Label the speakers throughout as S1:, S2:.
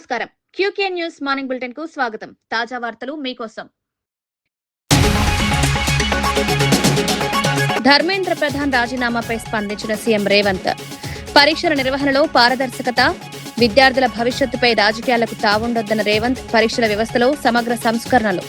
S1: నమస్కారం. QK news morning bulletin కు స్వాగతం. తాజా వార్తలు మీకోసం. ధర్మేంద్ర ప్రధాన్ రాజీనామాపై స్పందించిన సీఎం రేవంత్. పరీక్షల నిర్వహణలో పారదర్శకత, విద్యార్థుల భవిష్యత్తుపై రాజకీయాలకు తావుండొద్దన్న రేవంత్. పరీక్షల వ్యవస్థలో సమగ్ర సంస్కరణలు.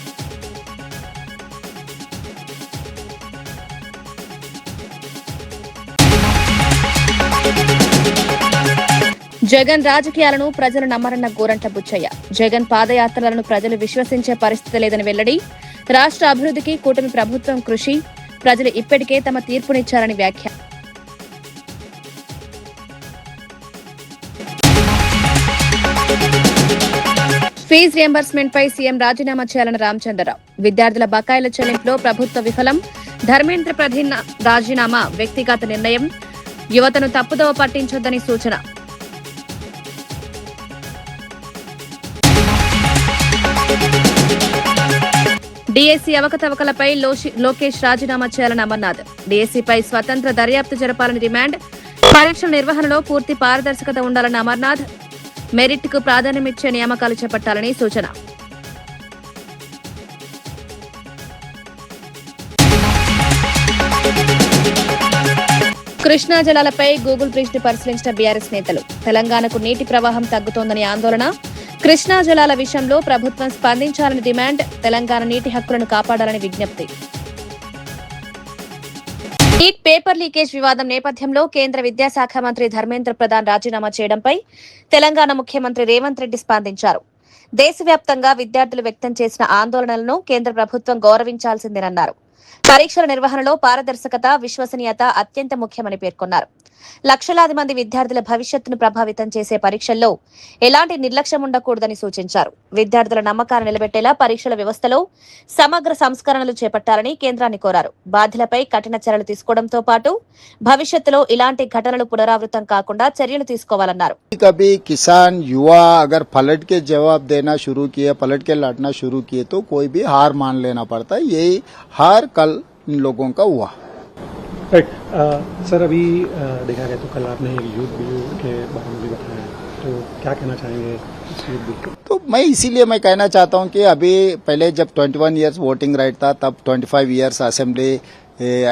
S1: జగన్ రాజకీయాలను ప్రజలు నమ్మరన్న గోరంట్ల బుచ్చయ్య. జగన్ పాదయాత్రలను ప్రజలు విశ్వసించే పరిస్థితి లేదని వెల్లడి. రాష్ట్ర అభివృద్ధికి కూటమి ప్రభుత్వం కృషి. ప్రజలు ఇప్పటికే తమ తీర్పునిచ్చారని వ్యాఖ్య. ఫీజు రియంబర్స్మెంట్ పై సీఎం రాజీనామా చేయాలని రామచంద్రరావు. విద్యార్థుల బకాయిల చెల్లింపులో ప్రభుత్వ విఫలం. ధర్మేంద్ర ప్రధాన్ రాజీనామా వ్యక్తిగత నిర్ణయం. యువతను తప్పుదోవ పట్టించొద్దని సూచన. డీఎస్సీ అవకతవకలపై లోకేష్ రాజీనామా చేయాలని అమర్నాథ్. డీఎస్సీపై స్వతంత్ర దర్యాప్తు జరపాలని డిమాండ్. పరీక్షల నిర్వహణలో పూర్తి పారదర్శకత ఉండాలని అమర్నాథ్. మెరిట్ కు ప్రాధాన్యమిచ్చే నియామకాలు చేపట్టాలని సూచన. కృష్ణా జలాలపై గూగుల్ బ్రిడ్జ్ ను పరిశీలించిన బీఆర్ఎస్ నేతలు. తెలంగాణకు నీటి ప్రవాహం తగ్గుతోందని ఆందోళన. కృష్ణా జలాల విషయంలో ప్రభుత్వం స్పందించాలని డిమాండ్. తెలంగాణ నీటి హక్కులను కాపాడాలని విజ్ఞప్తి. నీట్ పేపర్ లీకేజ్ వివాదం నేపథ్యంలో కేంద్ర విద్యాశాఖ మంత్రి ధర్మేంద్ర ప్రధాన్ రాజీనామా చేయడంపై తెలంగాణ ముఖ్యమంత్రి రేవంత్ రెడ్డి స్పందించారు. దేశవ్యాప్తంగా విద్యార్థులు వ్యక్తం చేసిన ఆందోళనలను కేంద్ర ప్రభుత్వం గౌరవించాల్సిందేనన్నారు. పరీక్షల నిర్వహణలో పారదర్శకత, విశ్వసనీయత అత్యంత ముఖ్యమని పేర్కొన్నారు. లక్షలాది మంది విద్యార్థుల భవిష్యత్తును ప్రభావితం చేసే పరీక్షల్లో ఎలాంటి నిర్లక్ష్యం ఉండకూడదని సూచించారు. విద్యార్థుల నమ్మకాన్ని నిలబెట్టేలా పరీక్షల వ్యవస్థలో సమగ్ర సంస్కరణలు చేపట్టాలని కేంద్రాన్ని కోరారు. బాధ్యులపై కఠిన చర్యలు తీసుకోవడంతో పాటు భవిష్యత్తులో ఇలాంటి ఘటనలు పునరావృతం కాకుండా చర్యలు తీసుకోవాలన్నారు.
S2: कभी किसान युवा अगर पलट के जवाब देना शुरू किए, पलट के लड़ना शुरू किए तो कोई भी हार मान लेना पड़ता है. यही हार कल इन लोगों का हुआ.
S3: सर अभी देखा गया तो कल आपने एक यूथ बिल के बारे में भी बताया, तो क्या कहना चाहेंगे इस यूथ बिल को?
S2: तो मैं इसीलिए मैं कहना चाहता हूं कि अभी पहले जब 21 इयर्स वोटिंग राइट था, तब 25 इयर्स असेंबली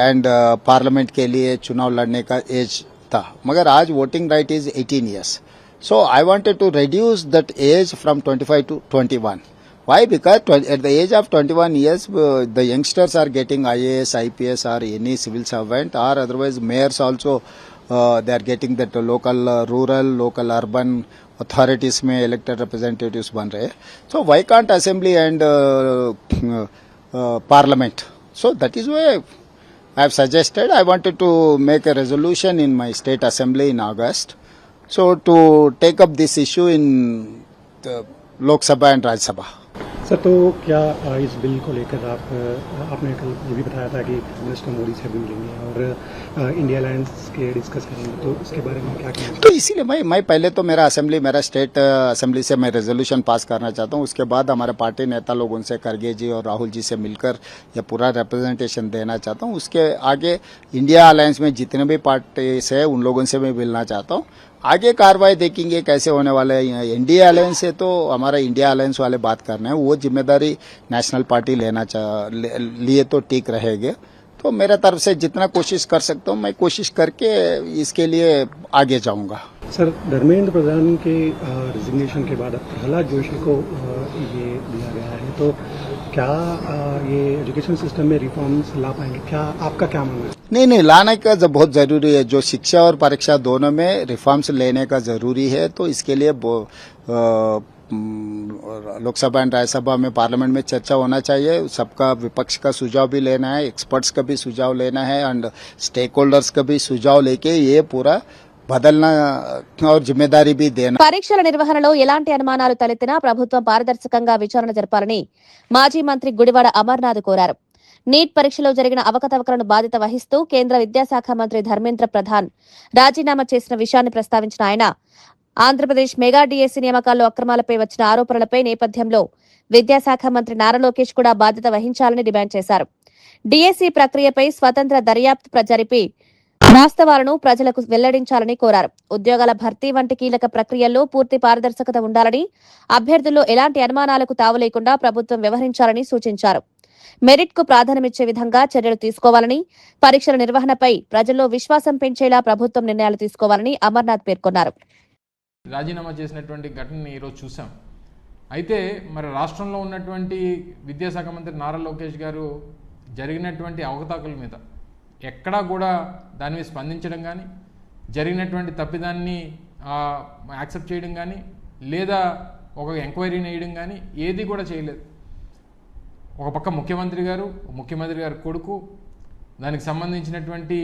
S2: एंड पार्लियामेंट के लिए चुनाव लड़ने का एज था, मगर आज voting right is 18 years. So I wanted to reduce that age from 25 to 21. Why? Because at the age of 21 years, the youngsters are getting IAS, IPS or any civil servant, or otherwise mayors also, they are getting that local, rural, local, urban authorities में elected representatives बन रहे. So why can't assembly and parliament? So that is why I have suggested, I wanted to make a resolution in my state assembly in August. So to take up this issue in the Lok Sabha and Rajya Sabha.
S3: Sir तो क्या इस bill को लेकर आपने कल ये भी बताया था कि मिनिस्टर मोदी से भी मिलेंगे और इंडिया अलायंस के डिस्कस करेंगे, तो इसके बारे में क्या कहेंगे?
S2: तो इसीलिए मैं पहले तो मेरा स्टेट असेंबली से मैं रेजोल्यूशन पास करना चाहता हूँ. उसके बाद हमारे पार्टी नेता लोग उनसे खड़गे जी और राहुल जी से मिलकर यह पूरा रिप्रेजेंटेशन देना चाहता हूँ. उसके आगे इंडिया अलायंस में जितने भी पार्टीज है उन लोगों से मैं मिलना चाहता हूँ. आगे कार्रवाई देखेंगे कैसे होने वाला है. इंडिया अलायंस से तो हमारा इंडिया अलायंस वाले बात करना है, वो जिम्मेदारी नेशनल पार्टी लिए तो ठीक रहेगा. तो मेरे तरफ से जितना कोशिश कर सकता हूँ मैं कोशिश करके इसके लिए आगे जाऊंगा.
S3: सर धर्मेंद्र प्रधान के रिजिग्नेशन के बाद प्रहलाद जोशी को ये दिया गया है, तो क्या ये एजुकेशन सिस्टम में रिफॉर्म्स ला पाएंगे? क्या आपका क्या मानना है?
S2: नहीं लाने का बहुत जरूरी है. जो शिक्षा और परीक्षा दोनों में रिफॉर्म्स लेने का जरूरी है. तो इसके लिए लोकसभा एंड राज्यसभा में पार्लियामेंट में चर्चा होना चाहिए. सबका विपक्ष का सुझाव भी लेना है, एक्सपर्ट्स का भी सुझाव लेना है एंड स्टेक होल्डर्स का भी सुझाव लेके ये पूरा బదల్నా और जिम्मेदारी भी देना.
S1: పరీక్షల నిర్వహణలో ఎలాంటి అనుమానాలు తలెత్తినా ప్రభుత్వం పారదర్శకంగా విచారణ జరపాలని మాజీ మంత్రి గుడివాడ అమర్నాథ్ కోరారు. నీట్ పరీక్షలో జరిగిన అవకతవకలను బాధ్యత వహిస్తూ కేంద్ర విద్యాశాఖ మంత్రి ధర్మేంద్ర ప్రధాన్ రాజీనామా చేసిన విషయాన్ని ప్రస్తావించిన ఆయన ఆంధ్రప్రదేశ్ మెగా డీఎస్సీ నియామకాల్లో అక్రమాలపై వచ్చిన ఆరోపణలపై నేపథ్యంలో విద్యాశాఖ మంత్రి నారా లోకేష్ కూడా బాధ్యత వహించాలని డిమాండ్ చేశారు. డీఎస్సీ ప్రక్రియపై స్వతంత్ర దర్యాప్తు జరిపి వాస్తవాలను ప్రజలకు వెల్లడించాలని కోరారు. ఉద్యోగాల భర్తీ వంటి కీలక ప్రక్రియల్లో పూర్తి పారదర్శకత ఉండాలని, అభ్యర్థుల్లో ఎలాంటి అనుమానాలకు తావు లేకుండా ప్రభుత్వం వ్యవహరించాలని సూచించారు. మెరిట్ కు ప్రాధాన్యమిచ్చే విధంగా చర్యలు తీసుకోవాలని, పరీక్షల నిర్వహణపై ప్రజల్లో విశ్వాసం పెంచేలా ప్రభుత్వం నిర్ణయాలు తీసుకోవాలని అమర్నాథ్ పేర్కొన్నారు.
S4: రాజీనామా చేసినటువంటి ఘటనని ఈరోజు చూసాం. అయితే మరి రాష్ట్రంలో ఉన్నటువంటి విద్యాశాఖ మంత్రి నారా లోకేష్ గారు జరిగినటువంటి అవకతవకల మీద ఎక్కడా కూడా దాని మీద స్పందించడం కానీ, జరిగినటువంటి తప్పిదాన్ని యాక్సెప్ట్ చేయడం కానీ, లేదా ఒక ఎంక్వైరీని వేయడం కానీ ఏది కూడా చేయలేదు. ఒక పక్క ముఖ్యమంత్రి గారు కొడుకు, దానికి సంబంధించినటువంటి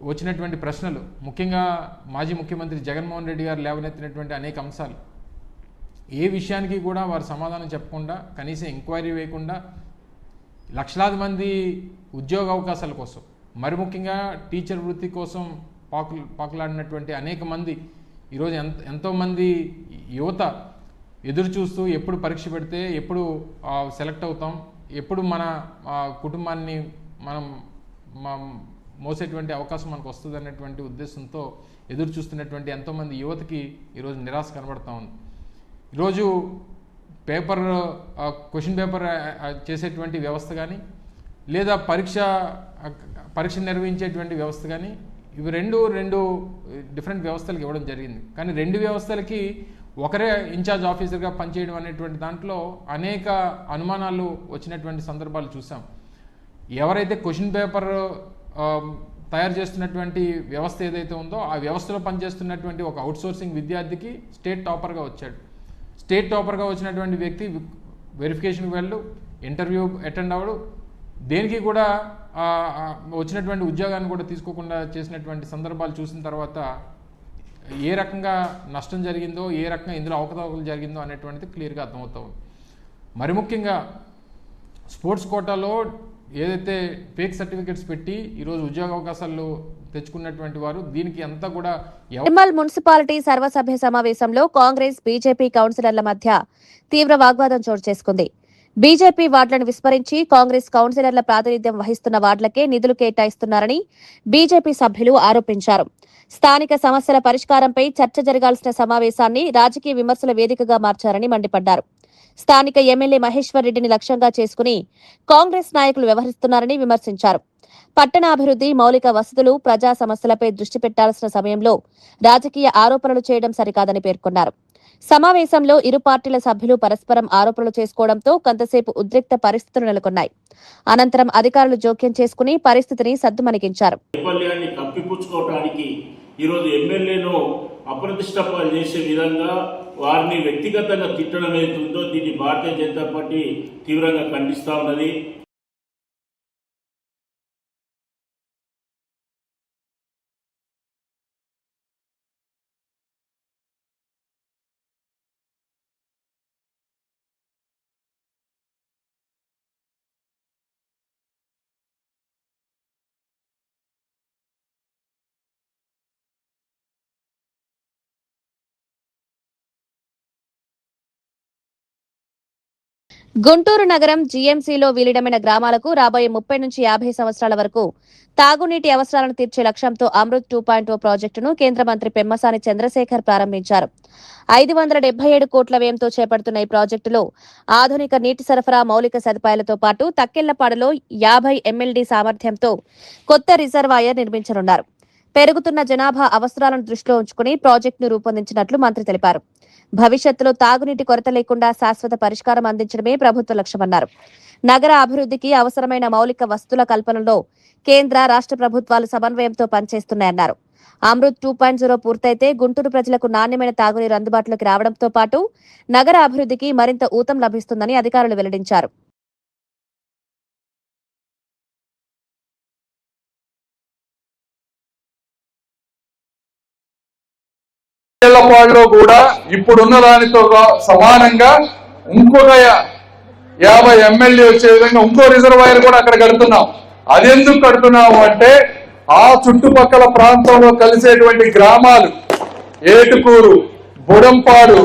S4: వచ్చినటువంటి ప్రశ్నలు, ముఖ్యంగా మాజీ ముఖ్యమంత్రి జగన్మోహన్ రెడ్డి గారు లేవనెత్తినటువంటి అనేక అంశాలు, ఏ విషయానికి కూడా వారు సమాధానం చెప్పకుండా, కనీసం ఎంక్వైరీ వేయకుండా లక్షలాది మంది ఉద్యోగ అవకాశాల కోసం, మరి ముఖ్యంగా టీచర్ వృత్తి కోసం పాకులాడినటువంటి అనేక మంది, ఈరోజు ఎంతోమంది యువత ఎదురు చూస్తూ ఎప్పుడు పరీక్ష పెడితే ఎప్పుడు సెలెక్ట్ అవుతాం, ఎప్పుడు మన కుటుంబాన్ని మనం మోసేటువంటి అవకాశం మనకు వస్తుంది అన్నటువంటి ఉద్దేశంతో ఎదురు చూస్తున్నటువంటి ఎంతోమంది యువతకి ఈరోజు నిరాశ కనబడుతూ ఉంది. ఈరోజు క్వశ్చన్ పేపర్ చేసేటువంటి వ్యవస్థ కానీ, లేదా పరీక్ష నిర్వహించేటువంటి వ్యవస్థ కానీ, ఇవి రెండు డిఫరెంట్ వ్యవస్థలకు ఇవ్వడం జరిగింది. కానీ రెండు వ్యవస్థలకి ఒకరే ఇన్ఛార్జ్ ఆఫీసర్గా పనిచేయడం అనేటువంటి దాంట్లో అనేక అనుమానాలు వచ్చినటువంటి సందర్భాలు చూసాం. ఎవరైతే క్వశ్చన్ పేపర్ తయారు చేస్తున్నటువంటి వ్యవస్థ ఏదైతే ఉందో ఆ వ్యవస్థలో పనిచేస్తున్నటువంటి ఒక అవుట్సోర్సింగ్ విద్యార్థికి స్టేట్ టాపర్గా వచ్చాడు. స్టేట్ టాపర్గా వచ్చినటువంటి వ్యక్తి వెరిఫికేషన్కి వెళ్ళు, ఇంటర్వ్యూ అటెండ్ అవ్వడు, దేనికి కూడా వచ్చినటువంటి ఉద్యోగాన్ని కూడా తీసుకోకుండా చేసినటువంటి సందర్భాలు చూసిన తర్వాత ఏ రకంగా నష్టం జరిగిందో, ఏ రకంగా ఇందులో అవకతవకలు జరిగిందో అనేటువంటిది క్లియర్గా అర్థమవుతుంది. మరి ముఖ్యంగా స్పోర్ట్స్ కోటాలో ఏదైతే ఫేక్ సర్టిఫికెట్స్ పెట్టి ఈరోజు ఉద్యోగ అవకాశాలు తెచ్చుకున్నటువంటి వారు, దీనికి అంతా కూడా
S1: నిర్మల్ మున్సిపాలిటీ సర్వసభ్య సమావేశంలో కాంగ్రెస్, బీజేపీ కౌన్సిలర్ల మధ్య తీవ్ర వాగ్వాదం చోటు చేసుకుంది. బీజేపీ వార్డులను విస్మరించి కాంగ్రెస్ కౌన్సిలర్ల ప్రాతినిధ్యం వహిస్తున్న వార్డులకే నిధులు కేటాయిస్తున్నారని బీజేపీ సభ్యులు ఆరోపించారు. స్థానిక సమస్యల పరిష్కారంపై చర్చ జరగాల్సిన సమావేశాన్ని రాజకీయ విమర్శల వేదికగా మార్చారని మండిపడ్డారు. స్థానిక ఎమ్మెల్యే మహేశ్వర్ రెడ్డిని లక్ష్యంగా చేసుకుని కాంగ్రెస్ నాయకులు వ్యవహరిస్తున్నారని విమర్శించారు. పట్టణాభివృద్ధి, మౌలిక వసతులు, ప్రజా సమస్యలపై దృష్టి పెట్టాల్సిన సమయంలో రాజకీయ ఆరోపణలు చేయడం సరికాదని పేర్కొన్నారు. సమావేశంలో ఇరు పార్టీల సభ్యులు పరస్పరం ఆరోపణలు చేసుకోవడంతో కొంతసేపు ఉద్రిక్త పరిస్థితులు నెలకొన్నాయి. అనంతరం అధికారులు జోక్యం చేసుకుని పరిస్థితిని సద్దుమణిగించారు.
S5: ఈరోజు ఎమ్మెల్యేను అప్రతిష్టపాలు చేసే విధంగా వారిని వ్యక్తిగతంగా తిట్టడం ఏదైతుందో దీన్ని భారతీయ జనతా పార్టీ తీవ్రంగా ఖండిస్తా ఉన్నది.
S1: గుంటూరు నగరం జీఎంసీలో విలీనమైన గ్రామాలకు రాబోయే 30 నుంచి 50 సంవత్సరాల వరకు తాగునీటి అవసరాలను తీర్చే లక్ష్యంతో అమృత్ 2.0 ప్రాజెక్టును కేంద్ర మంత్రి పెమ్మసాని చంద్రశేఖర్ ప్రారంభించారు. 577 కోట్ల వ్యయంతో చేపడుతున్న ఈ ప్రాజెక్టులో ఆధునిక నీటి సరఫరా, మౌలిక సదుపాయాలతో పాటు తక్కెళ్లపాడులో 50 MLD సామర్థ్యంతో కొత్త రిజర్వాయర్ నిర్మించనున్నారు. పెరుగుతున్న జనాభా అవసరాలను దృష్టిలో ఉంచుకుని ప్రాజెక్టును రూపొందించినట్లు మంత్రి తెలిపారు. భవిష్యత్తులో తాగునీటి కొరత లేకుండా శాశ్వత పరిష్కారం అందించడమే ప్రభుత్వ లక్ష్యమన్నారు. నగర అభివృద్ధికి అవసరమైన మౌలిక వసతుల కల్పనలో కేంద్ర, రాష్ట్ర ప్రభుత్వాలు సమన్వయంతో పనిచేస్తున్నాయన్నారు. అమృత్ 2.0 పూర్తయితే గుంటూరు ప్రజలకు నాణ్యమైన తాగునీరు అందుబాటులోకి రావడంతో పాటు నగర అభివృద్ధికి మరింత ఊతం లభిస్తుందని అధికారులు వెల్లడించారు.
S6: పాడులో కూడా ఇప్పుడున్న దానితో సమానంగా ఇంకొక 50 MLD వచ్చే విధంగా ఇంకో రిజర్వాయర్ కూడా అక్కడ కడుతున్నాం. అదెందుకు కడుతున్నాము అంటే ఆ చుట్టుపక్కల ప్రాంతంలో కలిసేటువంటి గ్రామాలు ఏటుకూరు, బుడంపాడు,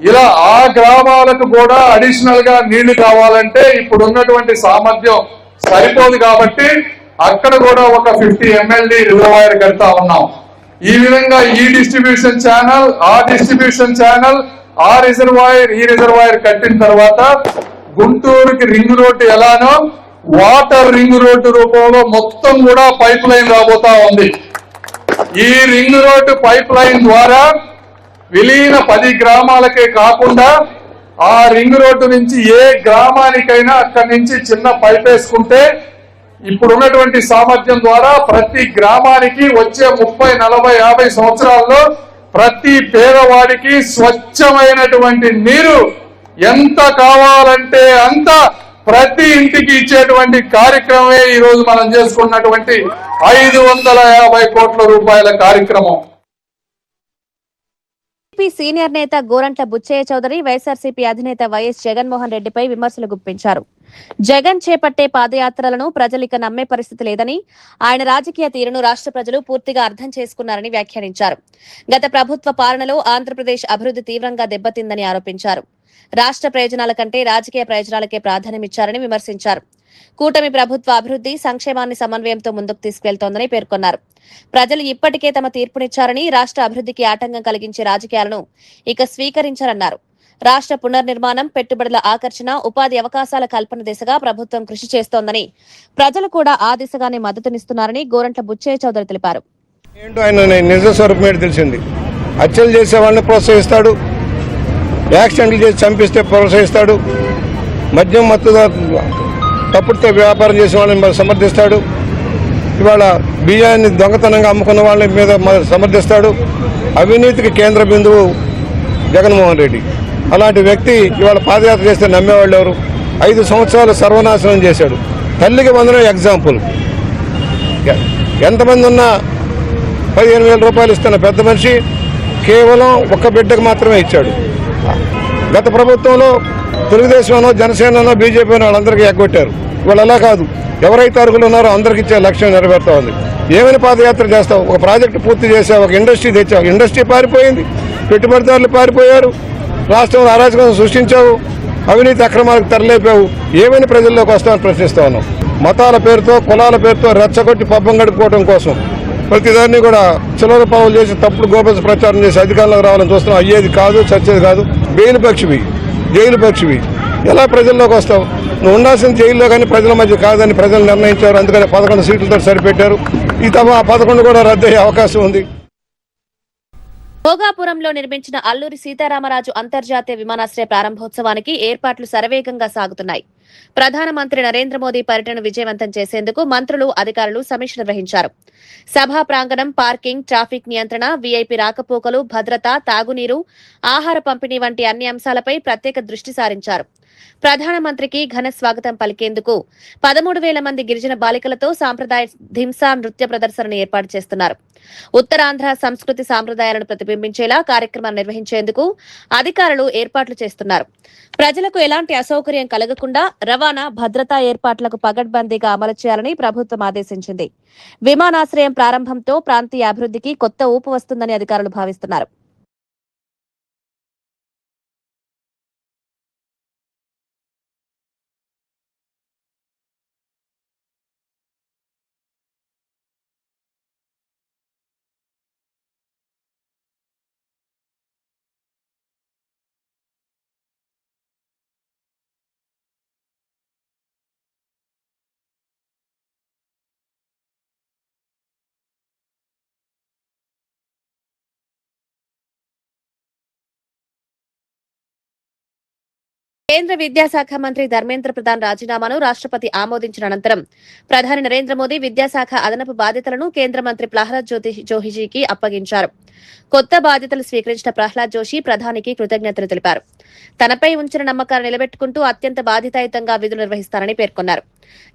S6: ఇలా ఆ గ్రామాలకు కూడా అడిషనల్ గా నీళ్లు కావాలంటే ఇప్పుడున్నటువంటి సామర్థ్యం సరిపోదు. కాబట్టి అక్కడ కూడా ఒక 50 MLD రిజర్వాయర్ కడతా ఉన్నాం. ఈ విధంగా ఈ డిస్ట్రిబ్యూషన్ ఛానల్, ఆ డిస్ట్రిబ్యూషన్ ఛానల్, ఆ రిజర్వాయర్, ఈ రిజర్వాయర్ కట్టిన తర్వాత గుంటూరుకి రింగ్ రోడ్డు ఎలానో వాటర్ రింగ్ రోడ్డు రూపంలో మొత్తం కూడా పైప్ లైన్ రాబోతా ఉంది. ఈ రింగ్ రోడ్డు పైప్ లైన్ ద్వారా విలీన 10 గ్రామాలకే కాకుండా ఆ రింగ్ రోడ్డు నుంచి ఏ గ్రామానికైనా అక్కడి నుంచి చిన్న పైప్ వేసుకుంటే ఇప్పుడున్నటువంటి సామర్థ్యం ద్వారా ప్రతి గ్రామానికి వచ్చే 30, 40, 50 సంవత్సరాల్లో ప్రతి పేదవాడికి స్వచ్ఛమైనటువంటి నీరు ఎంత కావాలంటే అంత ప్రతి ఇంటికి ఇచ్చేటువంటి కార్యక్రమమే ఈ రోజు మనం చేసుకున్నటువంటి 550 కోట్ల రూపాయల కార్యక్రమం.
S1: సీనియర్ నేత గోరంట్ల బుచ్చయ్య చౌదరి వైఎస్ఆర్సీపీ అధినేత వైఎస్ జగన్మోహన్ రెడ్డిపై విమర్శలు గుప్పించారు. జగన్ చేపట్టే పాదయాత్రలను ప్రజలిక నమ్మే పరిస్థితి లేదని, ఆయన రాజకీయ తీరును రాష్ట్ర ప్రజలు పూర్తిగా అర్థం చేసుకున్నారని వ్యాఖ్యానించారు. గత ప్రభుత్వ పాలనలో ఆంధ్రప్రదేశ్ అభివృద్ధి తీవ్రంగా దెబ్బతిందని ఆరోపించారు. రాష్ట్ర ప్రయోజనాల కంటే రాజకీయ ప్రయోజనాలకే ప్రాధాన్యమిచ్చారని విమర్శించారు. కూటమి ప్రభుత్వ అభివృద్ధి సంక్షేమాన్ని సమన్వయంతో ముందుకు తీసుకెళ్తోందని పేర్కొన్నారు. ప్రజలు ఇప్పటికే తమ తీర్పునిచ్చారని, రాష్ట్ర అభివృద్ధికి ఆటంకం కలిగించే రాజకీయాలను ఇక స్వీకరించారన్నారు. రాష్ట్ర పునర్నిర్మాణం, పెట్టుబడుల ఆకర్షణ, ఉపాధి అవకాశాల కల్పన దిశగా ప్రభుత్వం కృషి చేస్తోందని, ప్రజలు కూడా ఆ దిశగానే మద్దతునిస్తున్నారని గోరంట్ల బుచ్చయ్య చౌదరి తెలిపారు.
S7: ఏంటో ఆయన నిజ స్వరూపం ఏంటో తెలిసింది. హత్యలు చేసే వాళ్ళని ప్రోత్సహిస్తాడు, యాక్సిడెంట్లు చేసి చంపిస్తే ప్రోత్సహిస్తాడు, మద్యం మత్తుగా తప్పుడుతో వ్యాపారం చేసే వాళ్ళని సమర్థిస్తాడు, ఇవాళ బియ్యాన్ని దొంగతనంగా అమ్ముకున్న వాళ్ళ మీద సమర్థిస్తాడు. అవినీతికి కేంద్ర బిందువు జగన్మోహన్ రెడ్డి. అలాంటి వ్యక్తి ఇవాళ పాదయాత్ర చేస్తే నమ్మేవాళ్ళు ఎవరు? 5 సంవత్సరాలు సర్వనాశనం చేశాడు. తల్లికి వందనం ఎగ్జాంపుల్. ఎంతమంది ఉన్నా 15,000 రూపాయలు ఇస్తున్న పెద్ద మనిషి కేవలం ఒక్క బిడ్డకు మాత్రమే ఇచ్చాడు. గత ప్రభుత్వంలో తెలుగుదేశంలో, జనసేనలో, బీజేపీ వాళ్ళందరికీ ఎగ్గొట్టారు. ఇవాళ అలా కాదు, ఎవరైతే అర్హులు ఉన్నారో అందరికి ఇచ్చే లక్ష్యం నెరవేరుతా ఉంది. ఏమైనా పాదయాత్ర చేస్తావు? ఒక ప్రాజెక్టు పూర్తి చేసావు, ఒక ఇండస్ట్రీ తెచ్చావు, ఇండస్ట్రీ పారిపోయింది, పెట్టుబడిదారులు పారిపోయారు, రాష్ట్రంలో అరాచకం సృష్టించావు, అవినీతి అక్రమాలకు తెరలేపావు. ఏమైనా ప్రజల్లోకి వస్తామని ప్రశ్నిస్తా ఉన్నాం. మతాల పేరుతో, కులాల పేరుతో రెచ్చగొట్టి పబ్బం గడుపుకోవడం కోసం ప్రతిదాన్ని కూడా చిల్లర పావులు చేసి తప్పుడు గోబెల్స్ ప్రచారం చేసి అధికారంలోకి రావాలని చూస్తున్నాం. అయ్యేది కాదు, చచ్చేది కాదు. బెయిల్ పక్షివి, జైలు పక్షివి. ఎలా ప్రజల్లోకి వస్తావు? నువ్వు ఉండాల్సిన జైల్లో కానీ ప్రజల మధ్య కాదని ప్రజలు నిర్ణయించారు. అందుకని 11 సీట్లతో సరిపెట్టారు. ఈ తమ 11 కూడా రద్దయ్యే అవకాశం ఉంది.
S1: భోగాపురంలో నిర్మించిన అల్లూరి సీతారామరాజు అంతర్జాతీయ విమానాశ్రయ ప్రారంభోత్సవానికి ఏర్పాట్లు శరవేగంగా సాగుతున్నాయి. ప్రధానమంత్రి నరేంద్ర మోదీ పర్యటన విజయవంతం చేసేందుకు మంత్రులు, అధికారులు సమీక్ష నిర్వహించారు. సభా ప్రాంగణం, పార్కింగ్, ట్రాఫిక్ నియంత్రణ, వీఐపీ రాకపోకలు, భద్రత, తాగునీరు, ఆహార పంపిణీ వంటి అన్ని అంశాలపై ప్రత్యేక దృష్టి సారించారు. ప్రధానమంత్రికి ఘన స్వాగతం పలికేందుకు 13,000 మంది గిరిజన బాలికలతో సాంప్రదాయ ధింసా నృత్య ప్రదర్శనను ఏర్పాటు చేస్తున్నారు. ఉత్తరాంధ్ర సంస్కృతి సాంప్రదాయాలను ప్రతిబింబించేలా కార్యక్రమాన్ని నిర్వహించేందుకు అధికారులు ఏర్పాట్లు చేస్తున్నారు. ప్రజలకు ఎలాంటి అసౌకర్యం కలగకుండా రవాణా, భద్రతా ఏర్పాట్లకు పగడ్బందీగా అమలు చేయాలని ప్రభుత్వం ఆదేశించింది. విమానాశ్రయం ప్రారంభంతో ప్రాంతీయ అభివృద్ధికి కొత్త ఊపు వస్తుందని అధికారులు భావిస్తున్నారు. కేంద్ర విద్యాశాఖ మంత్రి ధర్మేంద్ర ప్రధాన్ రాజీనామాను రాష్ట్రపతి ఆమోదించిన అనంతరం ప్రధాని నరేంద్ర మోదీ విద్యాశాఖ అదనపు బాధ్యతలను కేంద్ర మంత్రి ప్రహ్లాద్ జోషికి అప్పగించారు. కొత్త బాధ్యతలు స్వీకరించిన ప్రహ్లాద్ జోషి ప్రధానికి కృతజ్ఞతలు తెలిపారు. తనపై ఉంచిన నమ్మకాన్ని నిలబెట్టుకుంటూ అత్యంత బాధ్యతాయుతంగా విధులు నిర్వహిస్తారని పేర్కొన్నారు.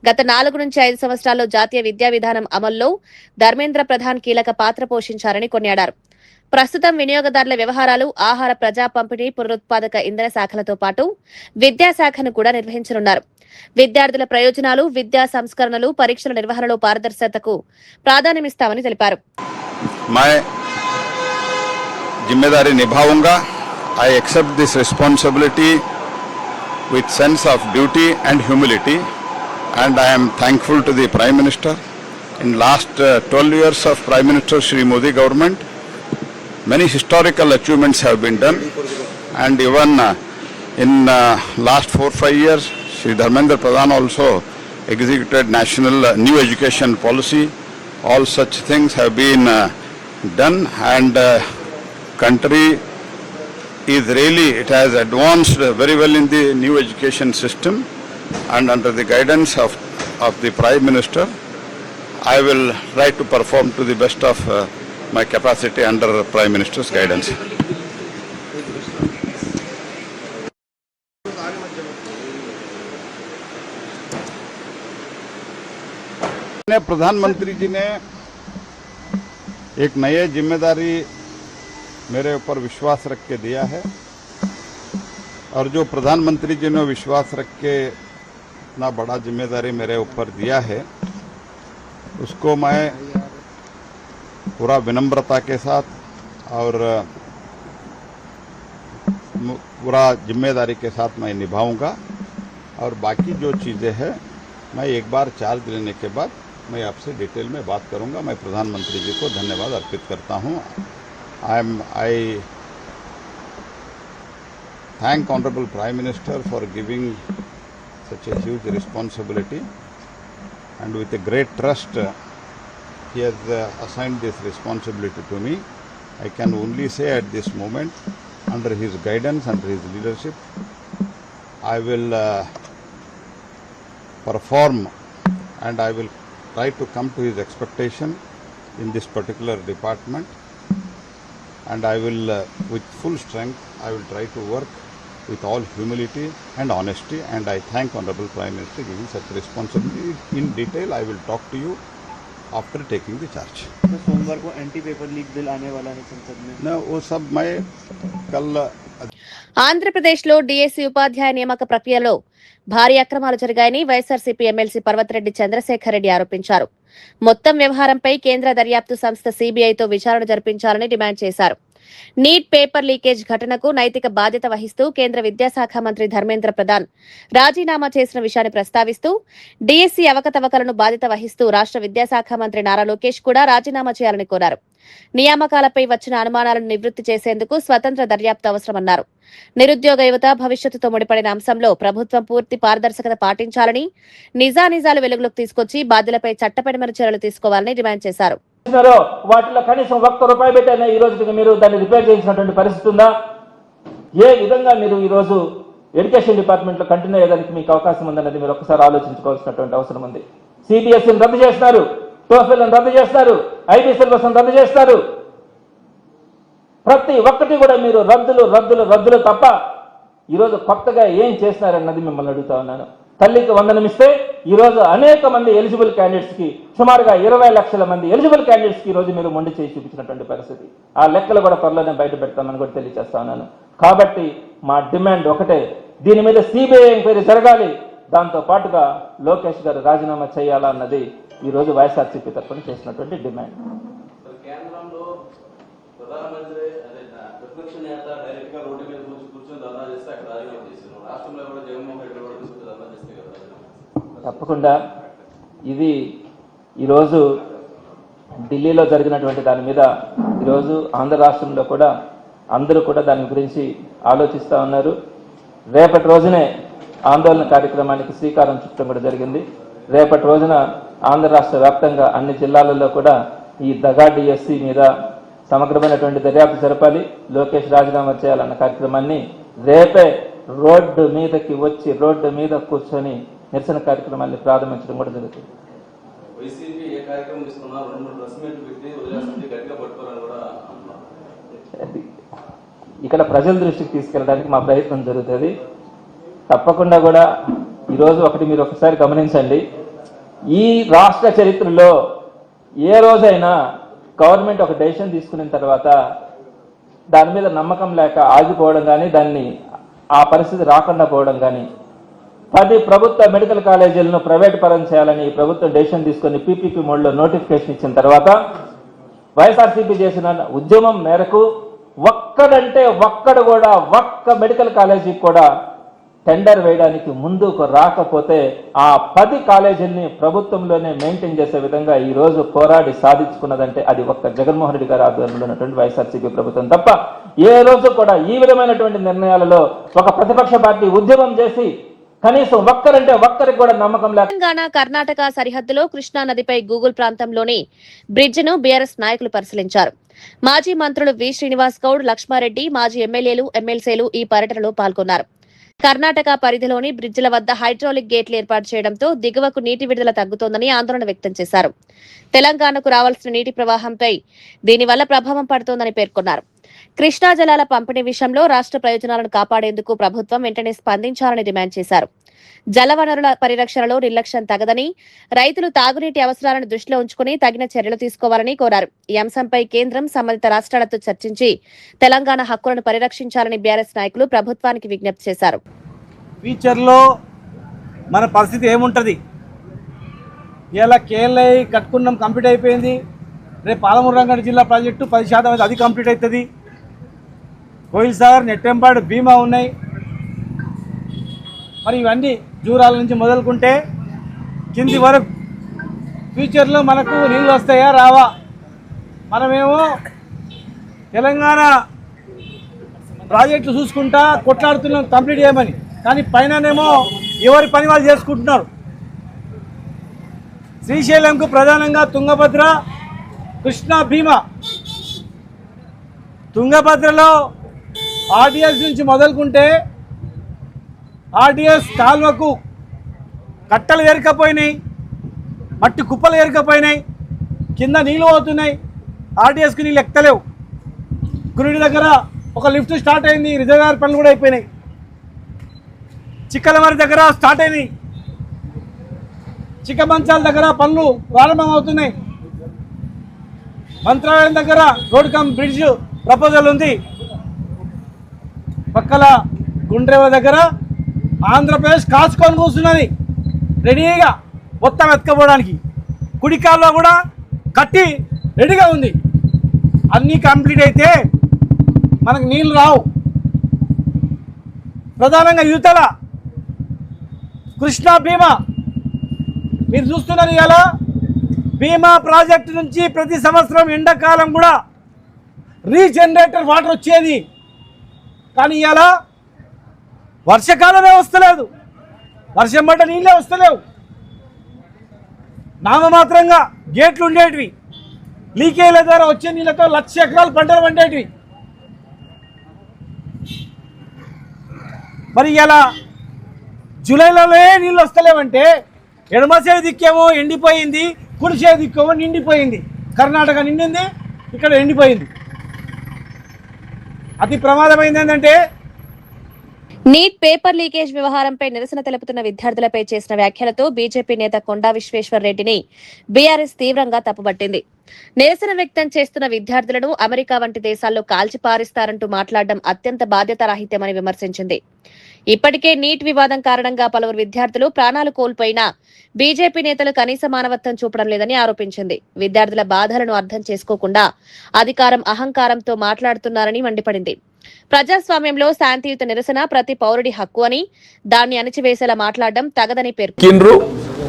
S1: గత 4 నుంచి 5 సంవత్సరాల్లో జాతీయ విద్యా విధానం అమల్లో ధర్మేంద్ర ప్రధాన్ కీలక పాత్ర పోషించారని కొనియాడారు. ప్రస్తుతం వినియోగదారుల వ్యవహారాలు, ఆహార ప్రజా పంపిణీ, పునరుత్పాదక ఇంధన శాఖలతో పాటు విద్యాశాఖను కూడా నిర్వహించనున్నారు. విద్యార్థుల ప్రయోజనాలు, విద్యా సంస్కరణలు, పరీక్షల నిర్వహణలో పారదర్శకతకు ప్రాధాన్యమిస్తామని తెలిపారు.
S8: जिम्मेदारी निभाऊंगा. I accept this responsibility with sense of duty and humility, and I am thankful to the Prime Minister in last 12 years of Prime Minister Shri Modi government, many historical achievements have been done, and even in last 4-5 years, Shri Dharmendra Pradhan also executed national new education policy. All such things have been done, and country is really, it has advanced very well in the new education system, and under the guidance of the Prime Minister, I will try to perform to the best of my capacity under Prime Minister's guidance. प्रधानमंत्री जी ने एक नई जिम्मेदारी मेरे ऊपर विश्वास रख के दिया है, और जो प्रधानमंत्री जी ने विश्वास रख के इतना बड़ा जिम्मेदारी मेरे ऊपर दिया है, उसको मैं पूरा विनम्रता के साथ और पूरा जिम्मेदारी के साथ मैं निभाऊंगा। और बाकी जो चीज़ें हैं मैं एक बार चार्ज लेने के बाद मैं आपसे डिटेल में बात करूंगा। मैं प्रधानमंत्री जी को धन्यवाद अर्पित करता हूं। I thank Honorable Prime Minister for giving such a huge responsibility, and with a great trust he has assigned this responsibility to me. I can only say at this moment, under his guidance, under his leadership, I will perform, and I will try to come to his expectation in this particular department, and I will with full strength I will try to work with all humility and honesty, and I thank Honorable Prime Minister giving such responsibility. In detail I will talk to you after taking the charge.
S9: तो सोमवार को anti paper leak bill आने वाला है संसद में।
S8: न वो सब मैं कल
S1: ఆంధ్రప్రదేశ్లో డీఎస్సీ ఉపాధ్యాయ నియామక ప్రక్రియలో భారీ అక్రమాలు జరిగాయని వైఎస్ఆర్సీపీ ఎమ్మెల్సీ పర్వతిరెడ్డి చంద్రశేఖర్ రెడ్డి ఆరోపించారు. మొత్తం వ్యవహారంపై కేంద్ర దర్యాప్తు సంస్థ సీబీఐతో విచారణ జరిపించాలని డిమాండ్ చేశారు. నీట్ పేపర్ లీకేజ్ ఘటనకు నైతిక బాధ్యత వహిస్తూ కేంద్ర విద్యాశాఖ మంత్రి ధర్మేంద్ర ప్రధాన్ రాజీనామా చేసిన విషయాన్ని ప్రస్తావిస్తూ డీఎస్సీ అవకతవకలను బాధ్యత వహిస్తూ రాష్ట్ర విద్యాశాఖ మంత్రి నారా లోకేష్ కూడా రాజీనామా చేయాలని కోరారు. నియామకాలపై వచ్చిన అనుమానాలను నివృత్తి చేసేందుకు స్వతంత్ర దర్యాప్తు అవసరమన్నారు. నిరుద్యోగ యువత భవిష్యత్తుతో ముడిపడిన అంశంలో ప్రభుత్వం పూర్తి పారదర్శకత పాటించాలని, నిజానిజాలు వెలుగులోకి తీసుకొచ్చి బాధ్యులపై చట్టపరమైన చర్యలు తీసుకోవాలని డిమాండ్ చేశారు.
S10: వాటిలో కనీసం ₹1 పెట్టైనా ఈ రోజుకి మీరు దాన్ని రిపేర్ చేసినటువంటి పరిస్థితి ఉందా? ఏ విధంగా మీరు ఈ రోజు ఎడ్యుకేషన్ డిపార్ట్మెంట్ లో కంటిన్యూ అయ్యేదానికి మీకు అవకాశం ఉందన్నది మీరు ఒకసారి ఆలోచించుకోవాల్సినటువంటి అవసరం ఉంది. సిబిఎస్ఈని రద్దు చేస్తున్నారు, టోఫెల్ని రద్దు చేస్తారు, ఐబీ సిలబస్ రద్దు చేస్తారు. ప్రతి ఒక్కటి కూడా మీరు రద్దులు తప్ప ఈరోజు కొత్తగా ఏం చేస్తున్నారన్నది మిమ్మల్ని అడుగుతా ఉన్నాను. తల్లికి వందనం ఇస్తే ఈరోజు అనేక మంది ఎలిజిబుల్ క్యాండిడేట్స్ కి, సుమారుగా 20 లక్షల మంది ఎలిజిబుల్ క్యాండిడేట్స్ కి ఈరోజు మీరు మొండి చేసి చూపించినటువంటి పరిస్థితి. ఆ లెక్కలు కూడా త్వరలోనే బయట పెడతామని కూడా తెలియజేస్తా ఉన్నాను. కాబట్టి మా డిమాండ్ ఒకటే, దీని మీద సిబిఐ ఎంక్వైరీ జరగాలి, దాంతో పాటుగా లోకేష్ గారు రాజీనామా చేయాలన్నది ఈ రోజు వైఎస్ఆర్సీపీ తరఫున చేసినటువంటి డిమాండ్.
S11: కేంద్రంలో ప్రధానమంత్రి ప్రతిపక్ష నేత డైరెక్ట్ గా రోడ్డు మీద కూర్చొని ధర్నా చేస్తే అక్కడ రాజీనామా చేశారు. రాష్ట్రంలో కూడా జగన్మోహన్ రెడ్డి కూడా కూర్చొని ధర్నా చేస్తే కదా
S10: తప్పకుండా ఇది ఈరోజు ఢిల్లీలో జరిగినటువంటి దాని మీద ఈరోజు ఆంధ్ర రాష్ట్రంలో కూడా అందరూ కూడా దాని గురించి ఆలోచిస్తూ ఉన్నారు. రేపటి రోజునే ఆందోళన కార్యక్రమానికి శ్రీకారం చుట్టడం కూడా జరిగింది. రేపటి రోజున ఆంధ్ర రాష్ట్ర వ్యాప్తంగా అన్ని జిల్లాలలో కూడా ఈ దగా డిఎస్సీ మీద సమగ్రమైనటువంటి దర్యాప్తు జరపాలి, లోకేష్ రాజీనామా చేయాలన్న కార్యక్రమాన్ని రేపే రోడ్డు మీదకి వచ్చి రోడ్డు మీద కూర్చొని నిరసన కార్యక్రమాన్ని ప్రారంభించడం కూడా జరుగుతుంది.
S11: వైసీపీ ఏ కార్యక్రమం తీసుకున్నా 2-3 ప్రెస్ మీట్లు పెట్టి వదిలేస్తుంది, గట్టిగా పట్టుకోవాలని కూడా
S10: ఇక్కడ ప్రజల దృష్టికి తీసుకెళ్ళడానికి మా ప్రయత్నం జరుగుతుంది. తప్పకుండా కూడా ఈరోజు ఒకటి మీరు ఒకసారి గమనించండి, ఈ రాష్ట్ర చరిత్రలో ఏ రోజైనా గవర్నమెంట్ ఒక డెసిషన్ తీసుకున్న తర్వాత దాని మీద నమ్మకం లేక ఆగిపోవడం కానీ, దాన్ని ఆ పరిస్థితి రాకుండా పోవడం కానీ, 10 ప్రభుత్వ మెడికల్ కాలేజీలను ప్రైవేట్ పరం చేయాలని ప్రభుత్వం డెసిషన్ తీసుకుని పీపీపీ మోడ్లో నోటిఫికేషన్ ఇచ్చిన తర్వాత వైఎస్ఆర్సీపీ చేసిన ఉద్యమం మేరకు ఒక్కడంటే ఒక్కడు కూడా ఒక్క మెడికల్ కాలేజీకి కూడా టెండర్ వేయడానికి ముందుకు రాకపోతే ఆ 10 కాలేజీల్ని ప్రభుత్వంలోనే మెయింటైన్ చేసే విధంగా ఈ రోజు పోరాడి సాధించుకున్నదంటే అది ఒక్క జగన్మోహన్ రెడ్డి గారి ఆధ్వర్యంలో ఉన్నటువంటి వైఎస్ఆర్సీపీ ప్రభుత్వం తప్ప ఏ రోజు కూడా ఈ విధమైనటువంటి నిర్ణయాలలో ఒక ప్రతిపక్ష పార్టీ ఉద్యమం చేసి కనీసం ఒక్కరంటే ఒక్కరికి కూడా నమ్మకం లేక
S1: తెలంగాణ కర్ణాటక సరిహద్దులో కృష్ణా నదిపై గూగుల్ ప్రాంతంలోని బ్రిడ్జిను బీఆర్ఎస్ నాయకులు పరిశీలించారు. మాజీ మంత్రులు వి శ్రీనివాస్ గౌడ్, లక్ష్మారెడ్డి, మాజీ ఎమ్మెల్యేలు, ఎమ్మెల్సీలు ఈ పర్యటనలో పాల్గొన్నారు. కర్ణాటక పరిధిలోని బ్రిడ్జిల వద్ద హైడ్రాలిక్ గేట్లు ఏర్పాటు చేయడంతో దిగువకు నీటి విడుదల తగ్గుతోందని ఆందోళన వ్యక్తం చేశారు. తెలంగాణకు రావాల్సిన నీటి ప్రవాహంపై దీనివల్ల ప్రభావం పడుతోందని పేర్కొన్నారు. కృష్ణా జలాల పంపిణీ విషయంలో రాష్ట్ర ప్రయోజనాలను కాపాడేందుకు ప్రభుత్వం వెంటనే స్పందించాలని డిమాండ్ చేశారు. జలవనరుల పరిరక్షణలో నిర్లక్ష్యం తగదని, రైతులు తాగునీటి అవసరాలను దృష్టిలో ఉంచుకుని తగిన చర్యలు తీసుకోవాలని కోరారు. ఈ అంశంపై కేంద్రం సంబంధిత రాష్ట్రాలతో చర్చించి తెలంగాణ హక్కులను పరిరక్షించాలని బీఆర్ఎస్ నాయకులు ప్రభుత్వానికి విజ్ఞప్తి చేశారు.
S12: ఫ్యూచర్లో మన పరిస్థితి ఏముంటుంది? ఇలా కేఎల్ఐ కట్టుకున్నాం, కంప్లీట్ అయిపోయింది. రేపు పాలమూరు రంగారెడ్డి జిల్లా ప్రాజెక్టు 10% అది కంప్లీట్ అవుతుంది. కోయిల్ సాగర్, నెట్టెంపాడు, భీమా ఉన్నాయి. మరి ఇవన్నీ జూరాల నుంచి మొదలుకుంటే కింది వరకు ఫ్యూచర్లో మనకు నీళ్ళు వస్తాయా రావా? మనమేమో తెలంగాణ ప్రాజెక్టులు చూసుకుంటా కొట్లాడుతున్నాం కంప్లీట్ చేయమని, కానీ పైననేమో ఎవరి పని వాళ్ళు చేసుకుంటున్నారు. శ్రీశైలంకు ప్రధానంగా తుంగభద్ర, కృష్ణా, భీమా. తుంగభద్రలో ఆర్డిఎస్ నుంచి మొదలుకుంటే ఆర్డిఎస్ కాల్వకు కట్టలు ఏరుకపోయినాయి, మట్టి కుప్పలు ఏరుకపోయినాయి, కింద నీళ్ళు అవుతున్నాయి. ఆర్డిఎస్కి నీళ్ళు ఎక్కలేవు. గురుడి దగ్గర ఒక లిఫ్ట్ స్టార్ట్ అయింది, రిజర్వాయర్ పనులు కూడా అయిపోయినాయి. చిక్కలమరి దగ్గర స్టార్ట్ అయినాయి, చిక్కమంచాల దగ్గర పనులు ప్రారంభం అవుతున్నాయి. మంత్రాలయం దగ్గర రోడ్ కమ్ బ్రిడ్జ్ ప్రపోజల్ ఉంది. పక్కల గుండ్రేవ దగ్గర ఆంధ్రప్రదేశ్ కాచుకొని కూర్చున్నది రెడీగా మొత్తం ఎత్తుకపోవడానికి. కుడికాల్లో కూడా కట్టి రెడీగా ఉంది. అన్నీ కంప్లీట్ అయితే మనకు నీళ్ళు రావు. ప్రధానంగా యువతల కృష్ణా, భీమా మీరు చూస్తున్నారు. ఇవాళ భీమా ప్రాజెక్టు నుంచి ప్రతి సంవత్సరం ఎండాకాలం కూడా రీజనరేటర్ వాటర్ వచ్చేది, కానీ ఇవాళ వర్షకాలమే వస్తలేదు. వర్షం పడ్డ నీళ్ళే వస్తలేవు. నామమాత్రంగా గేట్లు ఉండేటివి, లీకేజీల ద్వారా వచ్చే నీళ్ళతో 1,00,000 ఎకరాలు పంటలు పండేటివి. మరి ఇలా జూలైలోనే నీళ్ళు వస్తలేవంటే ఎడమసే దిక్కేమో ఎండిపోయింది, కుడిసే దిక్కేమో నిండిపోయింది. కర్ణాటక నిండింది, ఇక్కడ ఎండిపోయింది. అతి ప్రమాదమైంది ఏంటంటే
S1: నీట్ పేపర్ లీకేజ్ వ్యవహారంపై నిరసన తెలుపుతున్న విద్యార్థులపై చేసిన వ్యాఖ్యలతో బీజేపీ నేత కొండా విశ్వేశ్వర్ రెడ్డిని బీఆర్ఎస్ తీవ్రంగా తప్పుపట్టింది. నిరసన వ్యక్తం చేస్తున్న విద్యార్థులను అమెరికా వంటి దేశాల్లో కాల్చిపారిస్తారంటూ మాట్లాడడం అత్యంత బాధ్యతారాహిత్యమని విమర్శించింది. ఇప్పటికే నీట్ వివాదం కారణంగా పలువురు విద్యార్థులు ప్రాణాలు కోల్పోయినా బీజేపీ నేతలు కనీస మానవత్వం చూపడం లేదని ఆరోపించింది. విద్యార్థుల బాధలను అర్థం చేసుకోకుండా అధికారం, అహంకారంతో మాట్లాడుతున్నారని మండిపడింది. ప్రజాస్వామ్యంలో శాంతియుత నిరసన ప్రతి పౌరుడి హక్కు అని, దాన్ని అణిచివేసేలా మాట్లాడడం తగదని పేర్కొన్నారు.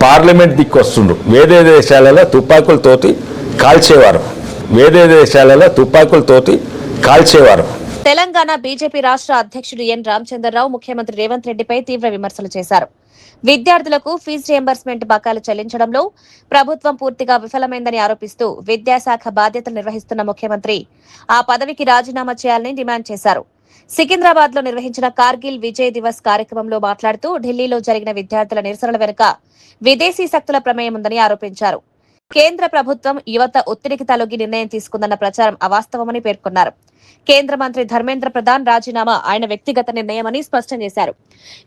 S13: పార్లమెంట్ దిక్కొస్తుండ్రు, వేరే దేశాలలో తుపాకులతోటి కాల్చేవారు.
S1: తెలంగాణ బీజేపీ రాష్ట్ర అధ్యక్షుడు ఎన్ రామచంద్రరావు ముఖ్యమంత్రి రేవంత్ రెడ్డిపై తీవ్ర విమర్శలు చేశారు. విద్యార్థులకు ఫీజు రియంబర్స్మెంట్ బకాయిలు చెల్లించడంలో ప్రభుత్వం పూర్తిగా విఫలమైందని ఆరోపిస్తూ విద్యాశాఖ బాధ్యతలు నిర్వహిస్తున్న ముఖ్యమంత్రి ఆ పదవికి రాజీనామా చేయాలని డిమాండ్ చేశారు. సికింద్రాబాద్ లో నిర్వహించిన కార్గిల్ విజయ్ దివస్ కార్యక్రమంలో మాట్లాడుతూ ఢిల్లీలో జరిగిన విద్యార్థుల నిరసనల వెనుక విదేశీ శక్తుల ప్రమేయం ఉందని ఆరోపించారు. కేంద్ర ప్రభుత్వం యువత ఒత్తిడికి తలొగ్గి నిర్ణయం తీసుకుందన్న ప్రచారం అవాస్తవమని పేర్కొన్నారు. కేంద్ర మంత్రి ధర్మేంద్ర ప్రధాన్ రాజీనామా ఆయన వ్యక్తిగత నిర్ణయమని స్పష్టం చేశారు.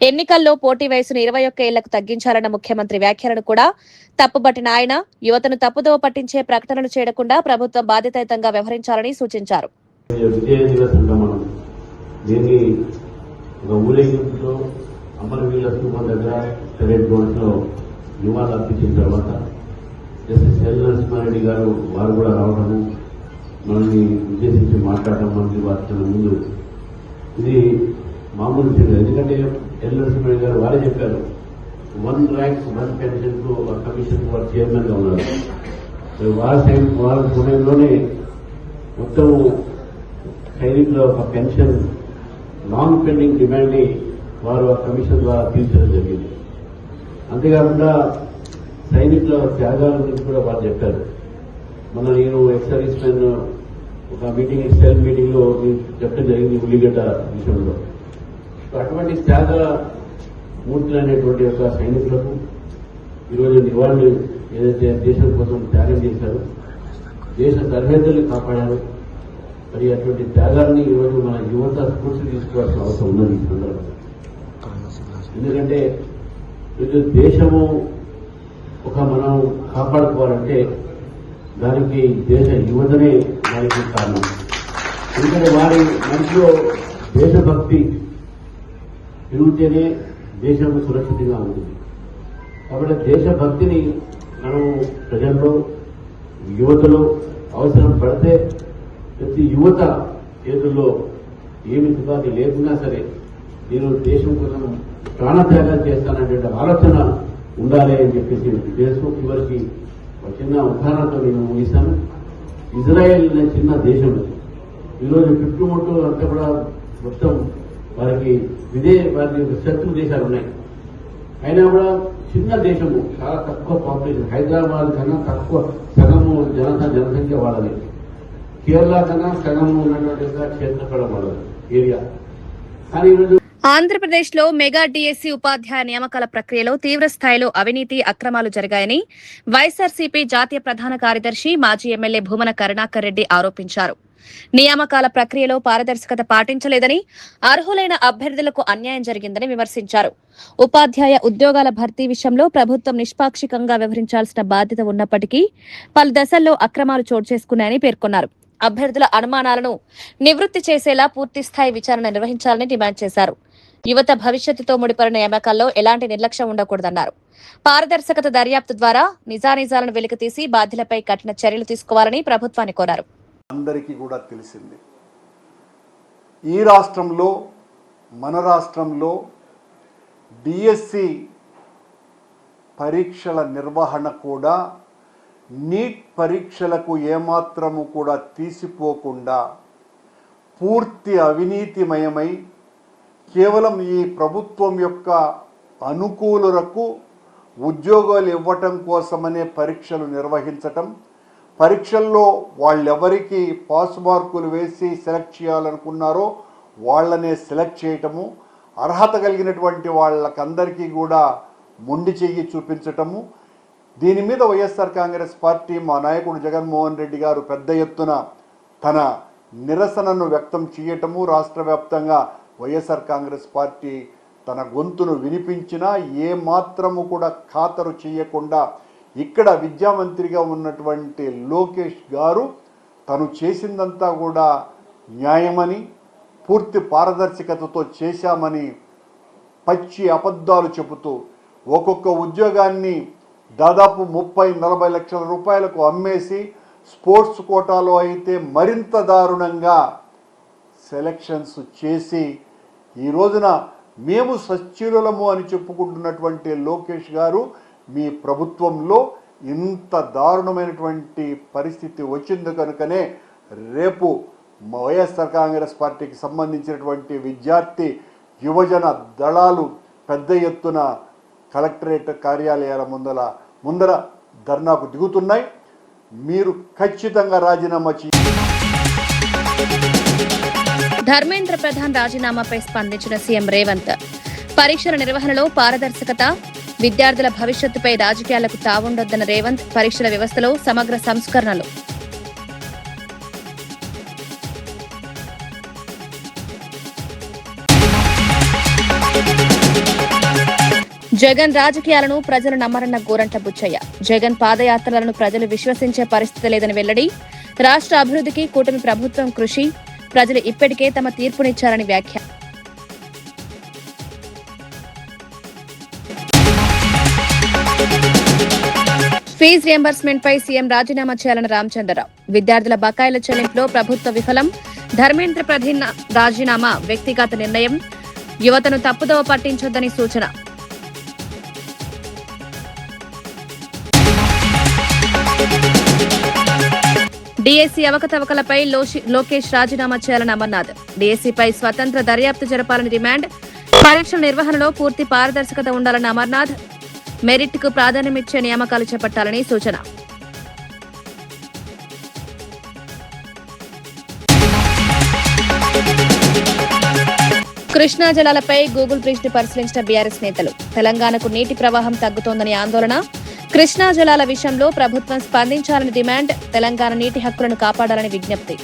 S1: ఎన్నికల్లో పోటీ వయసును 21 ఏళ్లకు తగ్గించాలన్న ముఖ్యమంత్రి వ్యాఖ్యలను కూడా తప్పుబట్టిన ఆయన యువతను తప్పుదోవ పట్టించే ప్రకటనలు చేయకుండా ప్రభుత్వం బాధ్యతాయుతంగా వ్యవహరించాలని సూచించారు.
S11: జస్టిస్ ఎల్ నరసింహారెడ్డి గారు వారు కూడా రావడము, మనల్ని ఉద్దేశించి మాట్లాడడం, మనకి వాటి ముందు ఇది మామూలు ఫిగర్. ఎందుకంటే ఎల్ఎస్ఎంఐ గారు వారే చెప్పారు 1 ర్యాంక్ 1 పెన్షన్ కు కమిషన్ వారు చైర్మన్ గా ఉన్నారు. వారి సమయంలోనే మొత్తం సైనికుల ఒక పెన్షన్ లాంగ్ పెండింగ్ డిమాండ్ ని వారు ఆ కమిషన్ ద్వారా తీర్చడం జరిగింది. అంతేకాకుండా సైనికుల త్యాగాల గురించి కూడా వారు చెప్పారు. మన నేను ఎక్స్ సర్వీస్ మెన్ ఒక మీటింగ్ సెల్ మీటింగ్ లో చెప్పడం జరిగింది ఉల్లిగడ్డ విషయంలో. అటువంటి త్యాగ మూర్తులు అనేటువంటి యొక్క సైనికులకు ఈరోజు నివాళులు ఏదైతే దేశం కోసం త్యాగం చేశారో, దేశ సరిహద్దుల్ని కాపాడారు, మరి అటువంటి త్యాగాన్ని ఈరోజు మన యువత స్ఫూర్తి తీసుకోవాల్సిన అవసరం ఉన్నది ఈ సందర్భంగా. ఎందుకంటే ఈరోజు దేశము ఒక మనం కాపాడుకోవాలంటే దానికి దేశ యువతనే దానికి కారణం. ఎందుకంటే వారి మనసులో దేశభక్తి పెరిగితేనే దేశం సురక్షితంగా ఉంటుంది. కాబట్టి దేశభక్తిని మనం ప్రజల్లో యువతలో అవసరం పడితే ప్రతి యువత చేతుల్లో ఏమి తుపాకి లేకున్నా సరే నేను దేశం కోసం ప్రాణత్యాగాలు చేస్తాననే ఆలోచన ఉండాలి అని చెప్పేసి దేశం చివరికి ఒక చిన్న ఉదాహరణతో నేను ముగిస్తాను. ఇజ్రాయెల్ అనే చిన్న దేశం ఈరోజు చుట్టుముట్టు అంతా కూడా మొత్తం వారికి వారి శత్రు దేశాలు ఉన్నాయి. అయినా కూడా చిన్న దేశము, చాలా తక్కువ పాపులేషన్, హైదరాబాద్ కన్నా తక్కువ సగము జనసంఖ్య వాళ్ళది, కేరళ కన్నా సగము ఉన్నటువంటి క్షేత్రఫలం వాళ్ళది ఏరియా. కానీ ఈరోజు
S1: ఆంధ్రప్రదేశ్ లో మెగా డిఎస్సీ ఉపాధ్యాయ నియామకాల ప్రక్రియలో తీవ్ర స్థాయిలో అవినీతి అక్రమాలు జరిగాయని వైఎస్ఆర్సీపీ జాతీయ ప్రధాన కార్యదర్శి మాజీ ఎమ్మెల్యే భూమన కరుణాకర్ రెడ్డి ఆరోపించారు. నియామకాల ప్రక్రియలో పారదర్శకత పాటించలేదని, అర్హులైన అభ్యర్థులకు అన్యాయం జరిగిందని విమర్శించారు. ఉపాధ్యాయ ఉద్యోగాల భర్తీ విషయంలో ప్రభుత్వం నిష్పాక్షికంగా వ్యవహరించాల్సిన బాధ్యత ఉన్నప్పటికీ పలు దశల్లో అక్రమాలు చోటు చేసుకున్నాయని పేర్కొన్నారు. అభ్యర్థుల అనుమానాలను నివృత్తి చేసేలా పూర్తిస్థాయి విచారణ నిర్వహించాలని డిమాండ్ చేశారు. యువత భవిష్యత్తుతో ముడిపడిన నియామకాల్లో ఎలాంటి నిర్లక్ష్యం ఉండకూడదన్నారు. పారదర్శకత దర్యాప్తు ద్వారా నిజానిజాలను వెలికితీసి బాధ్యులపై కఠిన చర్యలు తీసుకోవాలని ప్రభుత్వాన్ని కోరారు.
S14: అందరికీ కూడా తెలిసింది, ఈ రాష్ట్రంలో మన రాష్ట్రంలో డిఎస్సి పరీక్షల నిర్వహణ కూడా నీట్ పరీక్షలకు ఏమాత్రము కూడా తీసిపోకుండా పూర్తి అవినీతిమయమై కేవలం ఈ ప్రభుత్వం యొక్క అనుకూలులకు ఉద్యోగాలు ఇవ్వటం కోసమనే పరీక్షలు నిర్వహించటం, పరీక్షల్లో వాళ్ళెవరికి పాస్ మార్కులు వేసి సెలెక్ట్ చేయాలనుకున్నారో వాళ్ళనే సెలెక్ట్ చేయటము, అర్హత కలిగినటువంటి వాళ్ళకందరికీ కూడా మొండి చెయ్యి చూపించటము. దీని మీద వైఎస్ఆర్ కాంగ్రెస్ పార్టీ మా నాయకుడు జగన్మోహన్ రెడ్డి గారు పెద్ద ఎత్తున తన నిరసనను వ్యక్తం చేయటము, రాష్ట్ర వ్యాప్తంగా వైఎస్ఆర్ కాంగ్రెస్ పార్టీ తన గొంతును వినిపించినా ఏ మాత్రము కూడా ఖాతరు చేయకుండా ఇక్కడ విద్యామంత్రిగా ఉన్నటువంటి లోకేష్ గారు తను చేసిందంతా కూడా న్యాయమని, పూర్తి పారదర్శకతతో చేశామని పచ్చి అబద్ధాలు చెబుతూ ఒక్కొక్క ఉద్యోగాన్ని దాదాపు 30-40 లక్షల రూపాయలకు అమ్మేసి, స్పోర్ట్స్ కోటాలో అయితే మరింత దారుణంగా సెలక్షన్స్ చేసి ఈ రోజున మేము సచ్చీలులము అని చెప్పుకుంటున్నటువంటి లోకేష్ గారు మీ ప్రభుత్వంలో ఇంత దారుణమైనటువంటి పరిస్థితి వచ్చింది కనుకనే రేపు వైఎస్ఆర్ కాంగ్రెస్ పార్టీకి సంబంధించినటువంటి విద్యార్థి యువజన దళాలు పెద్ద ఎత్తున కలెక్టరేట్ కార్యాలయాల ముందర ధర్నాకు దిగుతున్నాయి. మీరు ఖచ్చితంగా రాజీనామా
S1: ధర్మేంద్ర ప్రధాన్ రాజీనామాపై స్పందించిన సీఎం రేవంత్, పరీక్షల నిర్వహణలో పారదర్శకత, విద్యార్థుల భవిష్యత్తుపై రాజకీయాలకు తావుండొద్దన్న రేవంత్, పరీక్షల వ్యవస్థలో సమగ్ర సంస్కరణలు. జగన్ రాజకీయాలను ప్రజలు నమ్మరన్న గోరంట్ల బుచ్చయ్య, జగన్ పాదయాత్రలను ప్రజలు విశ్వసించే పరిస్థితి లేదని వెల్లడి, రాష్ట్ర అభివృద్ధికి కూటమి ప్రభుత్వం కృషి, ప్రజలు ఇప్పటికే తమ తీర్పునిచ్చారని వ్యాఖ్య. ఫీజు రియంబర్స్మెంట్ పై సీఎం రాజీనామా చేయాలని రామచంద్రరావు, విద్యార్థుల బకాయిల చెల్లింపులో ప్రభుత్వ విఫలం, ధర్మేంద్ర ప్రధాన్ రాజీనామా వ్యక్తిగత నిర్ణయం, యువతను తప్పుదోవ పట్టించొద్దని సూచన. డీఎస్సీ అవకతవకలపై లోకేష్ రాజీనామా చేయాలని అమర్నాథ్. డీఎస్సీపై స్వతంత్ర దర్యాప్తు జరపాలని డిమాండ్. పరీక్షల నిర్వహణలో పూర్తి పారదర్శకత ఉండాలని అమర్నాథ్. మెరిట్కు ప్రాధాన్యమిచ్చే నియామకాలు చేపట్టాలని సూచన. కృష్ణా జలాలపై గూగుల్ బ్రిడ్జ్ ను పరిశీలించిన బీఆర్ఎస్ నేతలు. తెలంగాణకు నీటి ప్రవాహం తగ్గుతోందని ఆందోళన. కృష్ణా జలాల విషయంలో ప్రభుత్వం స్పందించాలని డిమాండ్. తెలంగాణ నీటి హక్కులను కాపాడాలని విజ్ఞప్తి.